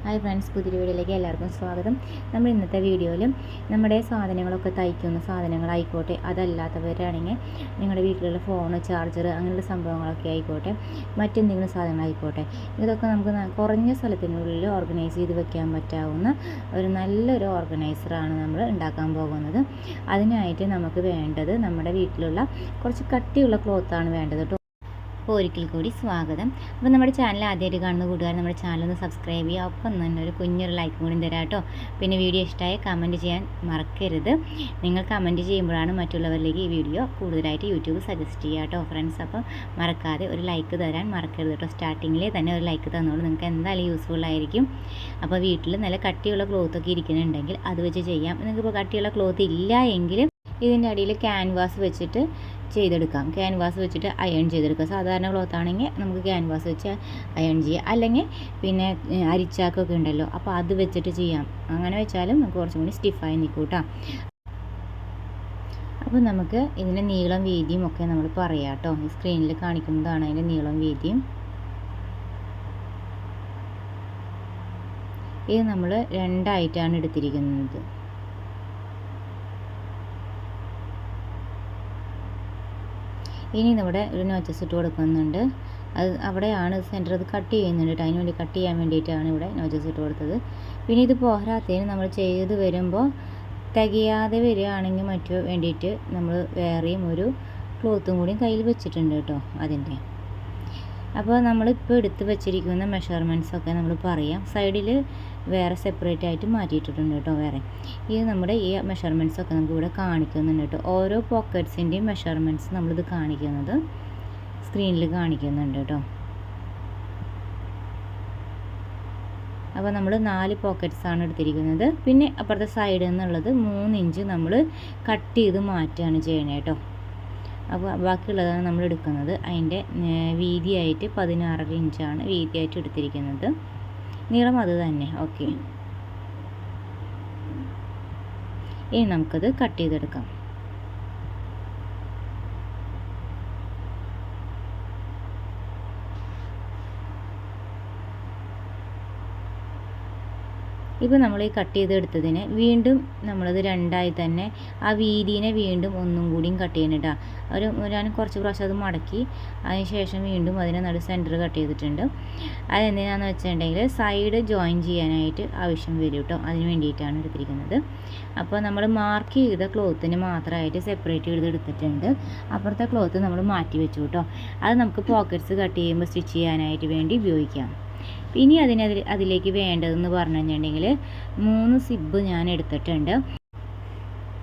Hi friends, പുതിയൊരു വീഡിയോയിലേക്ക് എല്ലാവർക്കും സ്വാഗതം. നമ്മൾ ഇന്നത്തെ വീഡിയോയിൽ നമ്മുടെ സാധനങ്ങളൊക്കെ തയ്ക്കുന്ന സാധനങ്ങളായിക്കോട്ടെ, അതല്ലാത്തവരാണെങ്കിൽ നിങ്ങളുടെ വീട്ടിലുള്ള ഫോണ്, ചാർജർ അങ്ങനെയുള്ള സംഭവങ്ങളൊക്കെ ആയിക്കോട്ടെ, മറ്റെന്തെങ്കിലും സാധനങ്ങളായിക്കോട്ടെ, ഇതൊക്കെ നമുക്ക് കുറഞ്ഞ സ്ഥലത്തിനുള്ളിൽ ഓർഗനൈസ് ചെയ്ത് വെക്കാൻ പറ്റാവുന്ന ഒരു നല്ലൊരു ഓർഗനൈസറാണ് നമ്മൾ ഉണ്ടാക്കാൻ പോകുന്നത്. അതിനായിട്ട് നമുക്ക് വേണ്ടത് നമ്മുടെ വീട്ടിലുള്ള കുറച്ച് കട്ടിയുള്ള ക്ലോത്താണ് വേണ്ടത് കേട്ടോ. അപ്പോൾ ഒരിക്കൽ കൂടി സ്വാഗതം. അപ്പോൾ നമ്മുടെ ചാനൽ ആദ്യമായിട്ട് കാണുന്ന കൂട്ടുകാർ നമ്മുടെ ചാനൽ ഒന്ന് സബ്സ്ക്രൈബ് ചെയ്യുക, ഒപ്പം തന്നെ ഒരു കുഞ്ഞൊരു ലൈക്ക് കൂടി തരാം കേട്ടോ. പിന്നെ വീഡിയോ ഇഷ്ടമായ കമൻറ്റ് ചെയ്യാൻ മറക്കരുത്. നിങ്ങൾ കമൻറ്റ് ചെയ്യുമ്പോഴാണ് മറ്റുള്ളവരിലേക്ക് ഈ വീഡിയോ കൂടുതലായിട്ട് യൂട്യൂബ് സജസ്റ്റ് ചെയ്യുക കേട്ടോ ഫ്രണ്ട്സ്. അപ്പോൾ മറക്കാതെ ഒരു ലൈക്ക് തരാൻ മറക്കരുത് കേട്ടോ. സ്റ്റാർട്ടിങ്ങിൽ തന്നെ ഒരു ലൈക്ക് തന്നോളൂ, നിങ്ങൾക്ക് എന്തായാലും യൂസ്ഫുൾ ആയിരിക്കും. അപ്പോൾ വീട്ടിൽ നല്ല കട്ടിയുള്ള ക്ലോത്തൊക്കെ ഇരിക്കുന്നുണ്ടെങ്കിൽ അത് വെച്ച് ചെയ്യാം. നിങ്ങൾക്കിപ്പോൾ കട്ടിയുള്ള ക്ലോത്ത് ഇല്ല എങ്കിൽ ഇതിൻ്റെ അടിയിൽ ക്യാൻവാസ് വെച്ചിട്ട് ചെയ്തെടുക്കാം. ക്യാൻവാസ് വെച്ചിട്ട് അയൺ ചെയ്തെടുക്കുക. സാധാരണ ക്ലോത്ത് ആണെങ്കിൽ നമുക്ക് ക്യാൻവാസ് വെച്ച് അയൺ ചെയ്യാം, അല്ലെങ്കിൽ പിന്നെ അരിച്ചാക്കൊക്കെ ഉണ്ടല്ലോ, അപ്പോൾ അത് വെച്ചിട്ട് ചെയ്യാം. അങ്ങനെ വെച്ചാലും നമുക്ക് കുറച്ചും കൂടി സ്റ്റിഫായി നിൽക്കും കേട്ടോ. അപ്പോൾ നമുക്ക് ഇതിൻ്റെ നീളം വീതിയും ഒക്കെ നമ്മൾ പറയാം കേട്ടോ. ഈ സ്ക്രീനിൽ കാണിക്കുന്നതാണ് അതിൻ്റെ നീളം വീതിയും. ഇത് നമ്മൾ രണ്ടായിട്ടാണ് എടുത്തിരിക്കുന്നത്. ഇനി നമ്മുടെ ഒരു നോച്ചസ് ഇട്ട് കൊടുക്കുന്നുണ്ട്. അത് അവിടെയാണ് സെൻറ്റർ, അത് കട്ട് ചെയ്യുന്നുണ്ട് കേട്ടോ. അതിന് വേണ്ടി കട്ട് ചെയ്യാൻ വേണ്ടിയിട്ടാണ് ഇവിടെ നോച്ചസ് ഇട്ട് കൊടുത്തത്. പിന്നെ ഇത് പോരാത്തതിന് നമ്മൾ ചെയ്ത് വരുമ്പോൾ തികയാതെ വരികയാണെങ്കിൽ മറ്റു വേണ്ടിയിട്ട് നമ്മൾ വേറെയും ഒരു ക്ലോത്തും കൂടി കയ്യിൽ വെച്ചിട്ടുണ്ട് കേട്ടോ അതിൻ്റെ. അപ്പോൾ നമ്മളിപ്പോൾ എടുത്ത് വെച്ചിരിക്കുന്ന മെഷർമെൻറ്റ്സൊക്കെ നമ്മൾ പറയാം. സൈഡിൽ വേറെ സെപ്പറേറ്റ് ആയിട്ട് മാറ്റിയിട്ടിട്ടുണ്ട് കേട്ടോ വേറെ. ഇത് നമ്മുടെ ഈ മെഷർമെൻറ്റ്സൊക്കെ നമുക്ക് ഇവിടെ കാണിക്കുന്നുണ്ട് കേട്ടോ. ഓരോ പോക്കറ്റ്സിൻ്റെയും മെഷർമെൻറ്റ്സ് നമ്മളിത് കാണിക്കുന്നത് സ്ക്രീനിൽ കാണിക്കുന്നുണ്ട് കേട്ടോ. അപ്പോൾ നമ്മൾ 4 പോക്കറ്റ്സാണ് എടുത്തിരിക്കുന്നത്. പിന്നെ അപ്പുറത്തെ സൈഡിൽ നിന്നുള്ളത് 3 ഇഞ്ച് നമ്മൾ കട്ട് ചെയ്ത് മാറ്റുകയാണ് ചെയ്യണേ കേട്ടോ. അപ്പോൾ ബാക്കിയുള്ളതാണ് നമ്മൾ എടുക്കുന്നത്. അതിൻ്റെ വീതിയായിട്ട് 16 ഇഞ്ചാണ് വീതിയായിട്ട് എടുത്തിരിക്കുന്നത്. നീളം അത് തന്നെ. ഓക്കെ, ഇനി നമുക്കത് കട്ട് ചെയ്തെടുക്കാം. ഇപ്പോൾ നമ്മൾ ഈ കട്ട് ചെയ്തെടുത്തതിനെ വീണ്ടും നമ്മളത് രണ്ടായി തന്നെ ആ വീതിനെ വീണ്ടും ഒന്നും കൂടിയും കട്ട് ചെയ്യണം കേട്ടോ. ഞാൻ കുറച്ച് പ്രാവശ്യം അത് മടക്കി അതിന് ശേഷം വീണ്ടും അതിനെ സെൻറ്റർ കട്ട് ചെയ്തിട്ടുണ്ട്. അതെന്തിനാണെന്ന് വെച്ചിട്ടുണ്ടെങ്കിൽ സൈഡ് ജോയിൻ ചെയ്യാനായിട്ട് ആവശ്യം വരും കേട്ടോ. അതിന് വേണ്ടിയിട്ടാണ് എടുത്തിരിക്കുന്നത്. അപ്പോൾ നമ്മൾ മാർക്ക് ചെയ്ത ക്ലോത്തിന് മാത്രമായിട്ട് സെപ്പറേറ്റ് ചെയ്തെടുത്തിട്ടുണ്ട്. അപ്പുറത്തെ ക്ലോത്ത് നമ്മൾ മാറ്റി വെച്ചു കേട്ടോ. അത് നമുക്ക് പോക്കറ്റ്സ് കട്ട് ചെയ്യുമ്പോൾ സ്റ്റിച്ച് ചെയ്യാനായിട്ട് വേണ്ടി ഉപയോഗിക്കാം. ഇനി അതിലേക്ക് വേണ്ടതെന്ന് പറഞ്ഞു കഴിഞ്ഞിട്ടുണ്ടെങ്കിൽ 3 സിബ് ഞാൻ എടുത്തിട്ടുണ്ട്.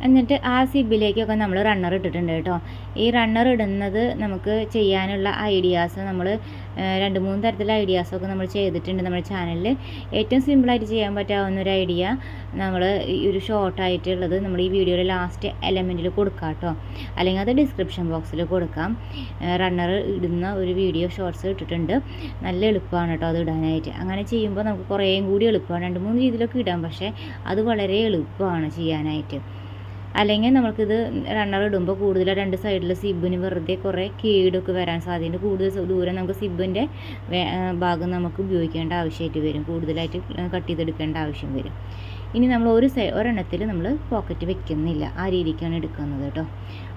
എന്നിട്ട് ആ സിബിലേക്കൊക്കെ നമ്മൾ റണ്ണർ ഇട്ടിട്ടുണ്ട് കേട്ടോ. ഈ റണ്ണർ ഇടുന്നത് നമുക്ക് ചെയ്യാനുള്ള ഐഡിയാസ് നമ്മൾ 2-3 തരത്തിലുള്ള ഐഡിയാസൊക്കെ നമ്മൾ ചെയ്തിട്ടുണ്ട് നമ്മുടെ ചാനലിൽ. ഏറ്റവും സിമ്പിളായിട്ട് ചെയ്യാൻ പറ്റാവുന്ന ഒരു ഐഡിയ നമ്മൾ ഈ ഒരു ഷോർട്ടായിട്ടുള്ളത് നമ്മൾ ഈ വീഡിയോയുടെ ലാസ്റ്റ് എലമെൻറ്റിൽ കൊടുക്കാം കേട്ടോ, അല്ലെങ്കിൽ അത് ഡിസ്ക്രിപ്ഷൻ ബോക്സിൽ കൊടുക്കാം. റണ്ണർ ഇടുന്ന ഒരു വീഡിയോ ഷോർട്സ് ഇട്ടിട്ടുണ്ട്. നല്ല എളുപ്പമാണ് കേട്ടോ അത് ഇടാനായിട്ട്. അങ്ങനെ ചെയ്യുമ്പോൾ നമുക്ക് കുറേയും കൂടി എളുപ്പമാണ്. 2-3 രീതിയിലൊക്കെ ഇടാം, പക്ഷേ അത് വളരെ എളുപ്പമാണ് ചെയ്യാനായിട്ട്. അല്ലെങ്കിൽ നമുക്കിത് റണ്ണർ ഇടുമ്പോൾ കൂടുതൽ 2 സൈഡിൽ സിബിന് വെറുതെ കുറേ കേടൊക്കെ വരാൻ സാധ്യതയുണ്ട്. കൂടുതൽ ദൂരം നമുക്ക് സിബിൻ്റെ ഭാഗം നമുക്ക് ഉപയോഗിക്കേണ്ട ആവശ്യമായിട്ട് വരും, കൂടുതലായിട്ട് കട്ട് ചെയ്തെടുക്കേണ്ട ആവശ്യം വരും. ഇനി നമ്മൾ ഒരെണ്ണത്തിൽ നമ്മൾ പോക്കറ്റ് വെക്കുന്നില്ല, ആ രീതിക്കാണ് എടുക്കുന്നത് കേട്ടോ.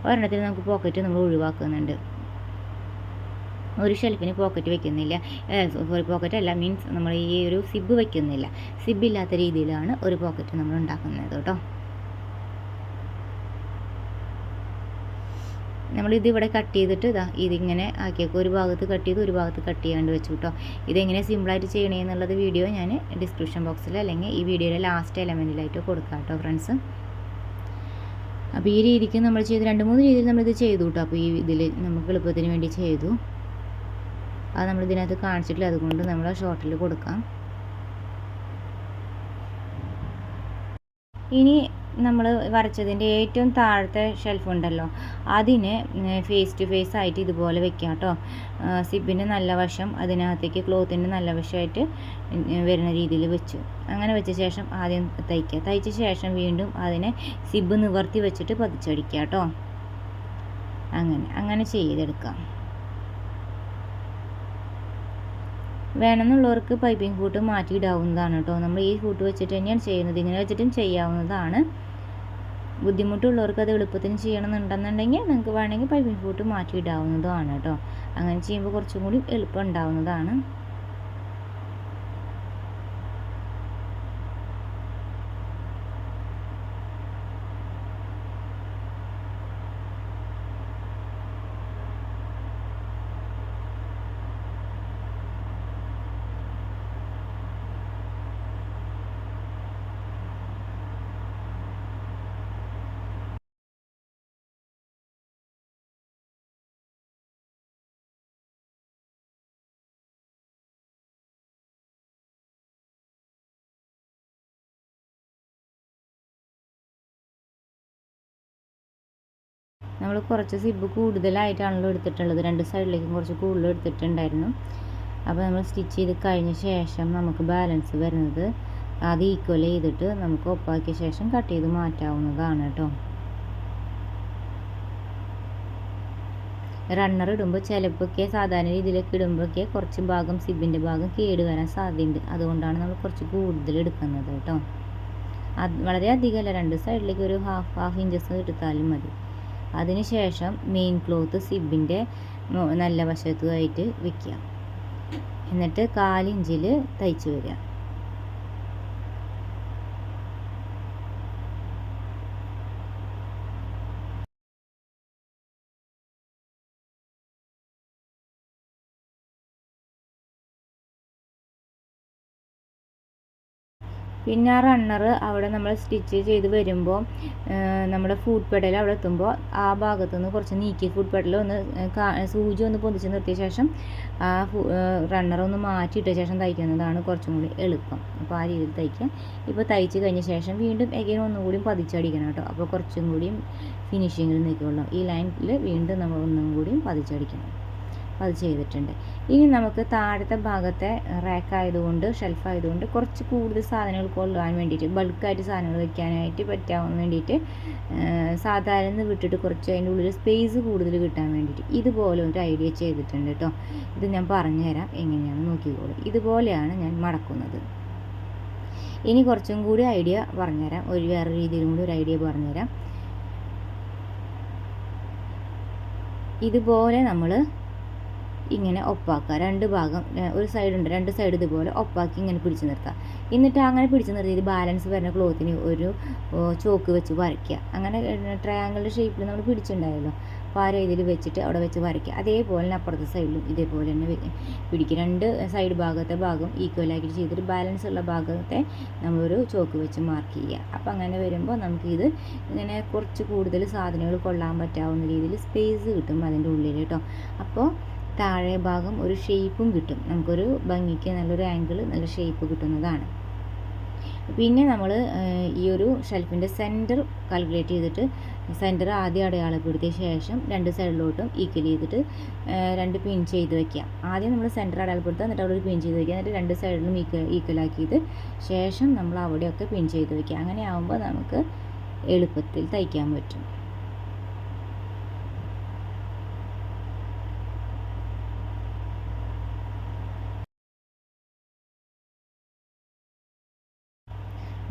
ഒരെണ്ണത്തിൽ നമുക്ക് പോക്കറ്റ് നമ്മൾ ഒഴിവാക്കുന്നുണ്ട്. ഒരു ഷെൽഫിന് പോക്കറ്റ് വെക്കുന്നില്ല, സോറി പോക്കറ്റ് അല്ല, മീൻസ് നമ്മൾ ഈ ഒരു സിബ് വെക്കുന്നില്ല. സിബില്ലാത്ത രീതിയിലാണ് ഒരു പോക്കറ്റ് നമ്മൾ ഉണ്ടാക്കുന്നത് കേട്ടോ. നമ്മളിത് ഇവിടെ കട്ട് ചെയ്തിട്ട് ഇതിങ്ങനെ ആക്കിയേക്കും. ഒരു ഭാഗത്ത് കട്ട് ചെയ്ത് ഒരു ഭാഗത്ത് കട്ട് ചെയ്യാണ്ട് വെച്ചു കേട്ടോ. ഇതെങ്ങനെ സിമ്പിളായിട്ട് ചെയ്യണമെന്നുള്ളത് വീഡിയോ ഞാൻ ഡിസ്ക്രിപ്ഷൻ ബോക്സിൽ അല്ലെങ്കിൽ ഈ വീഡിയോയുടെ ലാസ്റ്റ് എലമെൻറ്റിലായിട്ട് കൊടുക്കാം കേട്ടോ ഫ്രണ്ട്സ്. അപ്പോൾ ഈ രീതിക്ക് നമ്മൾ ചെയ്ത് 2-3 രീതിയിൽ നമ്മളിത് ചെയ്തു കേട്ടോ. അപ്പോൾ ഈ ഇതിൽ നമുക്ക് എളുപ്പത്തിന് വേണ്ടി ചെയ്തു. അത് നമ്മളിതിനകത്ത് കാണിച്ചിട്ടില്ല, അതുകൊണ്ട് നമ്മൾ ഷോർട്ടിൽ കൊടുക്കാം. ഇനി നമ്മൾ വരച്ചതിൻ്റെ ഏറ്റവും താഴത്തെ ഷെൽഫ് ഉണ്ടല്ലോ, അതിന് ഫേസ് ടു ഫേസ് ആയിട്ട് ഇതുപോലെ വെക്കാം കേട്ടോ. സിബിൻ്റെ നല്ല വശം അതിനകത്തേക്ക് ക്ലോത്തിൻ്റെ നല്ല വശമായിട്ട് വരുന്ന രീതിയിൽ വെച്ചു. അങ്ങനെ വെച്ച ശേഷം ആദ്യം തയ്ക്കുക. തയ്ച്ച ശേഷം വീണ്ടും അതിനെ സിബ് നിവർത്തി വെച്ചിട്ട് പതിച്ചടിക്കുക കേട്ടോ. അങ്ങനെ ചെയ്തെടുക്കാം. വേണമെന്നുള്ളവർക്ക് പൈപ്പിംഗ് ഫൂട്ട് മാറ്റിയിടാവുന്നതാണ് കേട്ടോ. നമ്മൾ ഈ ഫൂട്ട് വെച്ചിട്ട് തന്നെയാണ് ചെയ്യുന്നത്. ഇങ്ങനെ വെച്ചിട്ടും ചെയ്യാവുന്നതാണ്. ബുദ്ധിമുട്ടുള്ളവർക്ക് അത് എളുപ്പത്തിന് ചെയ്യണമെന്നുണ്ടെന്നുണ്ടെങ്കിൽ നിങ്ങൾക്ക് വേണമെങ്കിൽ പൈപ്പിംഗ് ഫൂട്ട് മാറ്റിയിടാവുന്നതുമാണ് കേട്ടോ. അങ്ങനെ ചെയ്യുമ്പോൾ കുറച്ചും കൂടി എളുപ്പം ഉണ്ടാവുന്നതാണ്. നമ്മൾ കുറച്ച് സിബ് കൂടുതലായിട്ടാണല്ലോ എടുത്തിട്ടുള്ളത്. 2 സൈഡിലേക്കും കുറച്ച് കൂടുതൽ എടുത്തിട്ടുണ്ടായിരുന്നു. അപ്പോൾ നമ്മൾ സ്റ്റിച്ച് ചെയ്ത് കഴിഞ്ഞ ശേഷം നമുക്ക് ബാലൻസ് വരുന്നത് അത് ഈക്വൽ ചെയ്തിട്ട് നമുക്ക് ഒപ്പാക്കിയ ശേഷം കട്ട് ചെയ്ത് മാറ്റാവുന്നതാണ് കേട്ടോ. റണ്ണർ ഇടുമ്പോൾ ചിലപ്പോഴൊക്കെ സാധാരണ രീതിയിലൊക്കെ ഇടുമ്പോഴൊക്കെ കുറച്ച് ഭാഗം സിബിൻ്റെ ഭാഗം കേട് വരാൻ സാധ്യതയുണ്ട്. അതുകൊണ്ടാണ് നമ്മൾ കുറച്ച് കൂടുതൽ എടുക്കുന്നത് കേട്ടോ. അത് വളരെ അധികമല്ല, 2 സൈഡിലേക്ക് ഒരു ഹാഫ് ഇഞ്ചസ് എടുത്താലും മതി. അതിനുശേഷം മെയിൻ ക്ലോത്ത് സിബിൻ്റെ നല്ല വശത്തുമായിട്ട് വെക്കുക. എന്നിട്ട് 1/4 ഇഞ്ചിൽ തയ്ച്ച് വരിക. പിന്നെ ആ റണ്ണർ അവിടെ നമ്മൾ സ്റ്റിച്ച് ചെയ്ത് വരുമ്പോൾ നമ്മുടെ ഫുഡ് പെഡൽ അവിടെ എത്തുമ്പോൾ ആ ഭാഗത്തു നിന്ന് കുറച്ച് നീക്കി ഫുഡ് പെഡൽ ഒന്ന് സൂചി ഒന്ന് പൊതിച്ച് നിർത്തിയ ശേഷം ആ റണ്ണർ ഒന്ന് മാറ്റിയിട്ട ശേഷം തയ്ക്കുന്നതാണ് കുറച്ചും കൂടി എളുപ്പം. അപ്പോൾ ആ രീതിയിൽ തയ്ക്കുക. ഇപ്പോൾ തയ്ച്ച് കഴിഞ്ഞ ശേഷം വീണ്ടും എഗെയിൻ ഒന്നുകൂടി പതിച്ചടിക്കണം കേട്ടോ. അപ്പോൾ കുറച്ചും കൂടിയും ഫിനിഷിങ്ങിൽ നിൽക്കുള്ളൂ. ഈ ലൈനിൽ വീണ്ടും നമ്മൾ ഒന്നും കൂടിയും പതിച്ചടിക്കണം. അത് ചെയ്തിട്ടുണ്ട്. ഇനി നമുക്ക് താഴത്തെ ഭാഗത്തെ റാക്ക് ആയതുകൊണ്ട് ഷെൽഫ് ആയതുകൊണ്ട് കുറച്ച് കൂടുതൽ സാധനങ്ങൾ കൊള്ളാൻ വേണ്ടിയിട്ട് ബൾക്കായിട്ട് സാധനങ്ങൾ വെക്കാനായിട്ട് പറ്റാൻ വേണ്ടിയിട്ട് സാധാരണ വിട്ടിട്ട് കുറച്ച് അതിൻ്റെ ഉള്ളിൽ സ്പേസ് കൂടുതൽ കിട്ടാൻ വേണ്ടിയിട്ട് ഇതുപോലെ ഒരു ഐഡിയ ചെയ്തിട്ടുണ്ട് കേട്ടോ. ഇത് ഞാൻ പറഞ്ഞുതരാം എങ്ങനെയാണെന്ന് നോക്കിക്കോളൂ. ഇതുപോലെയാണ് ഞാൻ മടക്കുന്നത്. ഇനി കുറച്ചും കൂടി ഐഡിയ പറഞ്ഞുതരാം. വേറെ രീതിയിലും കൂടി ഒരു ഐഡിയ പറഞ്ഞുതരാം. ഇതുപോലെ നമ്മൾ ഇങ്ങനെ ഒപ്പാക്കുക. 2 ഭാഗം ഒരു സൈഡുണ്ട്, 2 സൈഡ് ഇതുപോലെ ഒപ്പാക്കി ഇങ്ങനെ പിടിച്ച് നിർത്തുക. എന്നിട്ട് അങ്ങനെ പിടിച്ച് നിർത്തിയിട്ട് ബാലൻസ് വരുന്ന ക്ലോത്തിന് ഒരു ചോക്ക് വെച്ച് വരയ്ക്കുക. അങ്ങനെ ട്രയാങ്കിളിൻ്റെ ഷേപ്പിൽ നമ്മൾ പിടിച്ചിട്ടുണ്ടായല്ലോ, അപ്പോൾ ആ രീതിയിൽ വെച്ചിട്ട് അവിടെ വെച്ച് വരയ്ക്കുക. അതേപോലെ തന്നെ അപ്പുറത്തെ സൈഡിലും ഇതേപോലെ തന്നെ പിടിക്കുക. 2 സൈഡ് ഭാഗം ഈക്വലാക്കി ചെയ്തിട്ട് ബാലൻസ് ഉള്ള ഭാഗത്തെ നമ്മളൊരു ചോക്ക് വെച്ച് മാർക്ക് ചെയ്യുക. അപ്പോൾ അങ്ങനെ വരുമ്പോൾ നമുക്കിത് ഇങ്ങനെ കുറച്ച് കൂടുതൽ സാധനങ്ങൾ കൊള്ളാൻ പറ്റാവുന്ന രീതിയിൽ സ്പേസ് കിട്ടും അതിൻ്റെ ഉള്ളിൽ കേട്ടോ. അപ്പോൾ താഴെ ഭാഗം ഒരു ഷേപ്പും കിട്ടും. നമുക്കൊരു ഭംഗിക്ക് നല്ലൊരു ആംഗിൾ നല്ല ഷേപ്പ് കിട്ടുന്നതാണ്. പിന്നെ നമ്മൾ ഈ ഒരു ഷെൽഫിൻ്റെ സെൻറ്റർ കാൽക്കുലേറ്റ് ചെയ്തിട്ട് സെൻറ്റർ ആദ്യം അടയാളപ്പെടുത്തിയ ശേഷം 2 സൈഡിലോട്ടും ഈക്വൽ ചെയ്തിട്ട് 2 പിൻ ചെയ്ത് വയ്ക്കുക. ആദ്യം നമ്മൾ സെൻറ്റർ അടയാളപ്പെടുത്തുക, എന്നിട്ട് അവിടെ ഒരു പിൻ ചെയ്ത് വയ്ക്കുക. എന്നിട്ട് 2 സൈഡിലും ഈക്വലാക്കിയത് ശേഷം നമ്മൾ അവിടെയൊക്കെ പിൻ ചെയ്ത് വയ്ക്കുക. അങ്ങനെ ആകുമ്പോൾ നമുക്ക് എളുപ്പത്തിൽ തയ്ക്കാൻ പറ്റും.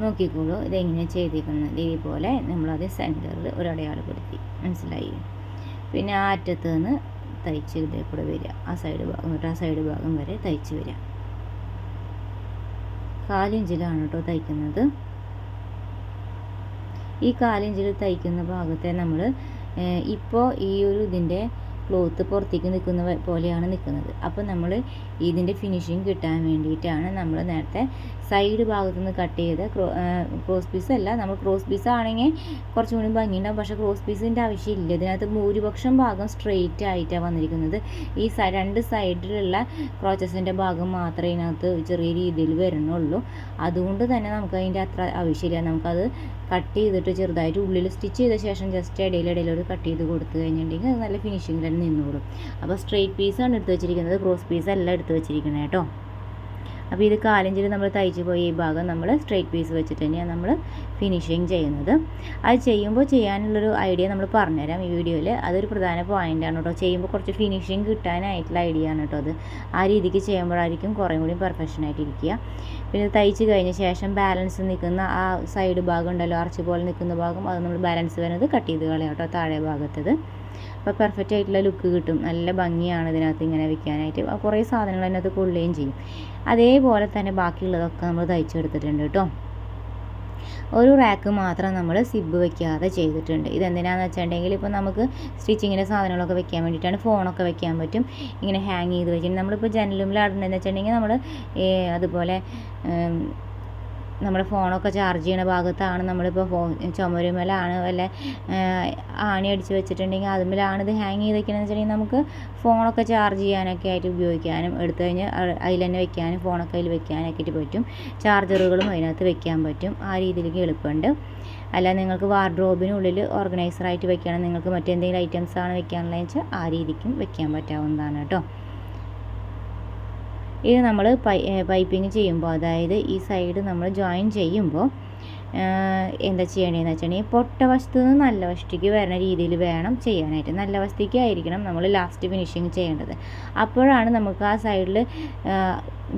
നോക്കിക്കോളൂ ഇതെങ്ങനെ ചെയ്തിരിക്കുന്നത്. ഇതേപോലെ നമ്മളത് സെൻറ്ററിൽ ഒരു അടയാളപ്പെടുത്തി, മനസ്സിലായി. പിന്നെ ആ അറ്റത്ത് നിന്ന് തയ്ച്ച് ഇതേ കൂടെ വരിക. ആ സൈഡ് ഭാഗം വരെ തയ്ച്ച് വരിക. 1/4 ഇഞ്ചിലാണ് കേട്ടോ തയ്ക്കുന്നത്. ഈ 1/4 ഇഞ്ചിൽ തയ്ക്കുന്ന ഭാഗത്തെ നമ്മൾ ഇപ്പോൾ ഈ ഒരു ഇതിൻ്റെ ക്ലോത്ത് പുറത്തേക്ക് നിൽക്കുന്ന പോലെയാണ് നിൽക്കുന്നത്. അപ്പോൾ നമ്മൾ ഇതിൻ്റെ ഫിനിഷിങ് കിട്ടാൻ വേണ്ടിയിട്ടാണ് നമ്മൾ നേരത്തെ സൈഡ് ഭാഗത്തു നിന്ന് കട്ട് ചെയ്ത് ക്രോസ് പീസ് അല്ല, നമ്മൾ ക്രോസ് പീസ് ആണെങ്കിൽ കുറച്ചും കൂടി ഭംഗിയുണ്ടാകും. പക്ഷേ ക്രോസ് പീസിൻ്റെ ആവശ്യമില്ല. ഇതിനകത്ത് ഭൂരിപക്ഷം ഭാഗം സ്ട്രെയിറ്റ് ആയിട്ടാണ് വന്നിരിക്കുന്നത്. ഈ 2 സൈഡിലുള്ള ക്രോച്ചസിൻ്റെ ഭാഗം മാത്രമേ ഇതിനകത്ത് ചെറിയ രീതിയിൽ വരുന്നുള്ളൂ. അതുകൊണ്ട് തന്നെ നമുക്ക് അതിൻ്റെ അത്ര ആവശ്യമില്ല. നമുക്കത് കട്ട് ചെയ്തിട്ട് ചെറുതായിട്ട് ഉള്ളിൽ സ്റ്റിച്ച് ചെയ്ത ശേഷം ജസ്റ്റ് ഇടയിലൊരു കട്ട് ചെയ്ത് കൊടുത്തു കഴിഞ്ഞിട്ടുണ്ടെങ്കിൽ അത് നല്ല ഫിനിഷിങ്ങിൽ തന്നെ നിന്നോളും. അപ്പോൾ സ്ട്രെയിറ്റ് പീസാണ് എടുത്ത് വെച്ചിരിക്കുന്നത്, ക്രോസ് പീസ് അല്ല എടുത്ത് വെച്ചിരിക്കുന്നത് കേട്ടോ. അപ്പോൾ ഇത് കാലിഞ്ചിൽ നമ്മൾ തയ്ച്ച് പോയി ഈ ഭാഗം നമ്മൾ സ്ട്രെയിറ്റ് പീസ് വെച്ചിട്ട് തന്നെയാണ് നമ്മൾ ഫിനിഷിങ് ചെയ്യുന്നത്. അത് ചെയ്യുമ്പോൾ ചെയ്യാനുള്ളൊരു ഐഡിയ നമ്മൾ പറഞ്ഞുതരാം ഈ വീഡിയോയിൽ. അതൊരു പ്രധാന പോയിൻ്റാണ് കേട്ടോ. ചെയ്യുമ്പോൾ കുറച്ച് ഫിനിഷിങ് കിട്ടാനായിട്ടുള്ള ഐഡിയ ആണ് കേട്ടോ അത്. ആ രീതിക്ക് ചെയ്യുമ്പോഴായിരിക്കും കുറേ കൂടി പെർഫെക്ഷൻ ആയിട്ടിരിക്കുക. പിന്നെ തയ്ച്ച് കഴിഞ്ഞ ശേഷം ബാലൻസ് നിൽക്കുന്ന ആ സൈഡ് ഭാഗം ഉണ്ടല്ലോ, ആർച്ച് പോലെ നിൽക്കുന്ന ഭാഗം, അത് നമ്മൾ ബാലൻസ് വരുന്നത് കട്ട് ചെയ്ത് കളയാം കേട്ടോ, താഴെ ഭാഗത്തത്. അപ്പോൾ പെർഫെക്റ്റ് ആയിട്ടുള്ള ലുക്ക് കിട്ടും. നല്ല ഭംഗിയാണ് ഇതിനകത്ത് ഇങ്ങനെ വെക്കാനായിട്ട്. കുറേ സാധനങ്ങൾ അതിനകത്ത് കൊള്ളുകയും ചെയ്യും. അതേപോലെ തന്നെ ബാക്കിയുള്ളതൊക്കെ നമ്മൾ തയ്ച്ചെടുത്തിട്ടുണ്ട് കേട്ടോ. ഒരു റാക്ക് മാത്രം നമ്മൾ സിബ് വെക്കാതെ ചെയ്തിട്ടുണ്ട്. ഇതെന്തിനാണെന്ന് വെച്ചിട്ടുണ്ടെങ്കിൽ ഇപ്പോൾ നമുക്ക് സ്റ്റിച്ചിങ്ങിൻ്റെ സാധനങ്ങളൊക്കെ വെക്കാൻ വേണ്ടിയിട്ടാണ്. ഫോണൊക്കെ വെക്കാൻ പറ്റും ഇങ്ങനെ ഹാങ് ചെയ്ത് വെച്ചിട്ട്. നമ്മളിപ്പോൾ ജനലുമ്മിലാടുന്നതെന്ന് വെച്ചിട്ടുണ്ടെങ്കിൽ നമ്മൾ അതുപോലെ നമ്മുടെ ഫോണൊക്കെ ചാർജ് ചെയ്യുന്ന ഭാഗത്താണ് നമ്മളിപ്പോൾ ചുമരുമേലാണ് വല്ല ആണി അടിച്ച് വെച്ചിട്ടുണ്ടെങ്കിൽ അതുമേലാണ് ഇത് ഹാങ് ചെയ്ത് വെക്കണമെന്ന് വെച്ചിട്ടുണ്ടെങ്കിൽ നമുക്ക് ഫോണൊക്കെ ചാർജ് ചെയ്യാനൊക്കെ ആയിട്ട് ഉപയോഗിക്കാനും, എടുത്തു കഴിഞ്ഞ് അതിൽ തന്നെ വെക്കാനും, ഫോണൊക്കെ അതിൽ വെക്കാനൊക്കെ ആയിട്ട് പറ്റും. ചാർജറുകളും അതിനകത്ത് വെക്കാൻ പറ്റും. ആ രീതിയിലേക്ക് എളുപ്പമുണ്ട്. അല്ല നിങ്ങൾക്ക് വാർഡ്രോബിനുള്ളിൽ ഓർഗനൈസറായിട്ട് വെക്കണം, നിങ്ങൾക്ക് മറ്റെന്തെങ്കിലും ഐറ്റംസാണ് വെക്കാനുള്ളതെന്ന് വെച്ചാൽ ആ രീതിക്കും വെക്കാൻ പറ്റാവുന്നതാണ് കേട്ടോ. ഇത് നമ്മൾ പൈപ്പിങ് ചെയ്യുമ്പോൾ, അതായത് ഈ സൈഡ് നമ്മൾ ജോയിൻ ചെയ്യുമ്പോൾ എന്താ ചെയ്യേണ്ടതെന്ന് വെച്ചിട്ടുണ്ടെങ്കിൽ പൊട്ട വശത്തു നിന്ന് നല്ല വശത്തേക്ക് വരുന്ന രീതിയിൽ വേണം ചെയ്യാനായിട്ട്. നല്ല വശത്തേക്ക് ആയിരിക്കണം നമ്മൾ ലാസ്റ്റ് ഫിനിഷിങ് ചെയ്യേണ്ടത്. അപ്പോഴാണ് നമുക്ക് ആ സൈഡിൽ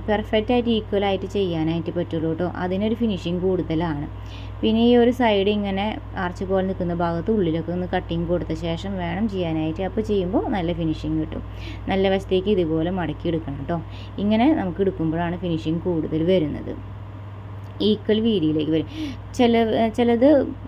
പെർഫെക്റ്റായിട്ട് ഈക്വലായിട്ട് ചെയ്യാനായിട്ട് പറ്റുള്ളൂ കേട്ടോ. അതിനൊരു ഫിനിഷിങ് കൂടുതലാണ്. പിന്നെ ഈ ഒരു സൈഡ് ഇങ്ങനെ ആർച്ച് പോലെ നിൽക്കുന്ന ഭാഗത്ത് ഉള്ളിലൊക്കെ ഒന്ന് കട്ടിങ് കൊടുത്ത ശേഷം വേണം ചെയ്യാനായിട്ട്. അപ്പോൾ ചെയ്യുമ്പോൾ നല്ല ഫിനിഷിങ് കിട്ടും. നല്ല വശത്തേക്ക് ഇതുപോലെ മടക്കി എടുക്കണം കേട്ടോ. ഇങ്ങനെ നമുക്ക് എടുക്കുമ്പോഴാണ് ഫിനിഷിങ് കൂടുതൽ വരുന്നത്. ഈക്വൽ വീതിയിലേക്ക് വരും. ചിലത്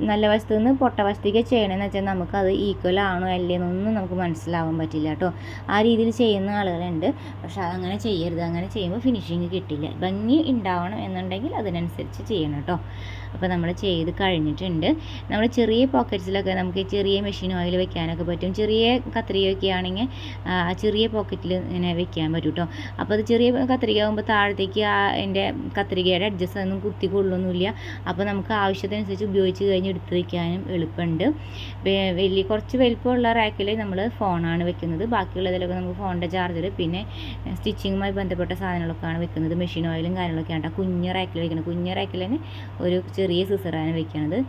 നല്ല വശത്തു നിന്ന് പൊട്ട വശത്തേക്ക് ചെയ്യണമെന്ന് വെച്ചാൽ നമുക്കത് ഈക്വൽ ആണോ അല്ലേന്നൊന്നും നമുക്ക് മനസ്സിലാവാൻ പറ്റില്ല കേട്ടോ. ആ രീതിയിൽ ചെയ്യുന്ന ആളുകളുണ്ട്. പക്ഷെ അതങ്ങനെ ചെയ്യരുത്. അങ്ങനെ ചെയ്യുമ്പോൾ ഫിനിഷിങ് കിട്ടില്ല. ഭംഗി ഉണ്ടാവണം എന്നുണ്ടെങ്കിൽ അതിനനുസരിച്ച് ചെയ്യണം കേട്ടോ. അപ്പോൾ നമ്മൾ ചെയ്ത് കഴിഞ്ഞിട്ടുണ്ട്. നമ്മൾ ചെറിയ പോക്കറ്റ്സിലൊക്കെ നമുക്ക് ചെറിയ മെഷീൻ ഓയിൽ വെക്കാനൊക്കെ പറ്റും. ചെറിയ കത്രികയൊക്കെ ആണെങ്കിൽ ആ ചെറിയ പോക്കറ്റിൽ ഇങ്ങനെ വെക്കാൻ പറ്റും കേട്ടോ. അപ്പോൾ അത് ചെറിയ കത്രിക ആകുമ്പോൾ താഴത്തേക്ക് എൻ്റെ കത്രികയുടെ അഡ്ജസ്റ്റ് ഒന്നും കുത്തി കൊള്ളൊന്നുമില്ല. അപ്പോൾ നമുക്ക് ആവശ്യത്തിനനുസരിച്ച് ഉപയോഗിച്ച് കഴിഞ്ഞ് എടുത്ത് വയ്ക്കാനും എളുപ്പമുണ്ട്. കുറച്ച് വലിപ്പമുള്ള റാക്കിൽ നമ്മൾ ഫോണാണ് വെക്കുന്നത്. ബാക്കിയുള്ളതിലൊക്കെ നമുക്ക് ഫോണിൻ്റെ ചാർജർ, പിന്നെ സ്റ്റിച്ചിങ്ങുമായി ബന്ധപ്പെട്ട സാധനങ്ങളൊക്കെയാണ് വെക്കുന്നത്. മെഷീൻ ഓയിലും കാര്യങ്ങളൊക്കെയാണ് കുഞ്ഞ് റാക്കിൽ വെക്കുന്നത്. കുഞ്ഞ് റാക്കിൽ തന്നെ ഒരു ചെറിയ സിസറാണ് വെക്കുന്നത്.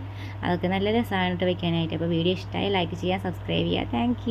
അതൊക്കെ നല്ല രസമായിട്ട് വെക്കാനായിട്ട്. അപ്പോൾ വീഡിയോ ഇഷ്ടമായി ലൈക്ക് ചെയ്യുക, സബ്സ്ക്രൈബ് ചെയ്യുക. താങ്ക്